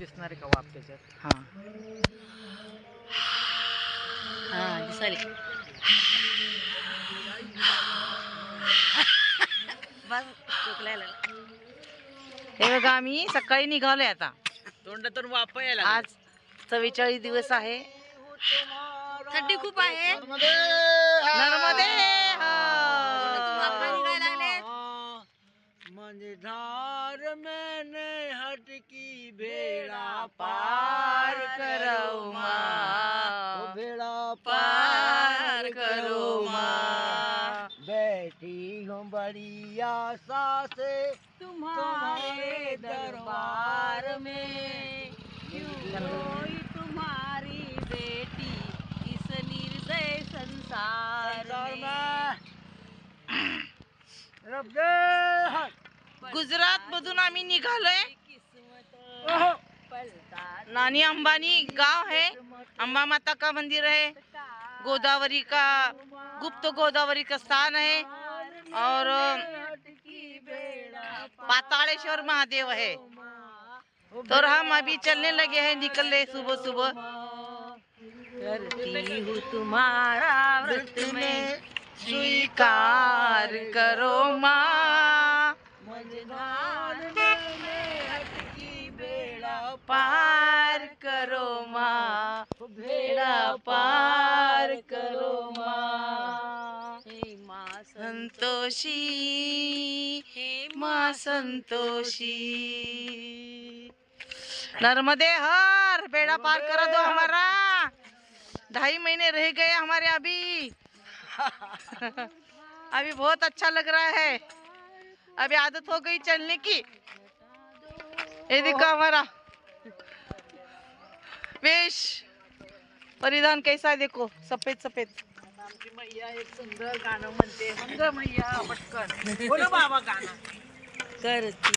दिसणार आहे का वाफ त्याच्यात? हा हा दिसायले. बस चुकलायला. हे बघा आम्ही सकाळी निघालोय आता. तोंडातून वाफ यायला आज 44 दिवस आहे. थंडी खूप आहे. नर्मदे म्हणजे धार मैंने हटकी बेड़ा पार करो माँ, बेड़ा पार करो माँ। बैठी हूँ बड़ी आशा से तुम्हारे दरबार में, कोई तुम्हारी बेटी इस निर्दय संसार में। गुजरात मधून आम्ही निघालोय. नानी अंबानी गांव है. अंबा माता का मंदिर है. गोदावरी का गुप्त गोदावरी का स्थान है और पातालेश्वर महादेव है. तो हम अभी चलने लगे हैं, निकल रहे सुबह सुबह. करती हूँ तुम्हारा व्रत में स्वीकार करो माँ, बेड़ा पार करो माँ, बेड़ा पार करो माँ. हे माँ संतोषी, हे माँ संतोषी. नर्मदे हर, बेड़ा पार करा दो हमारा. 2.5 महीने रह गए हमारे अभी. अभी बहुत अच्छा लग रहा है. अभी आदत हो गई चलने की. ये देखो हमारा वेश परिधान कैसा है, देखो सफेद सफेद. आमची मैया एक सुंदर गाणं म्हणते. मंग मैया पटकन बोलो बाबा गाणं. करती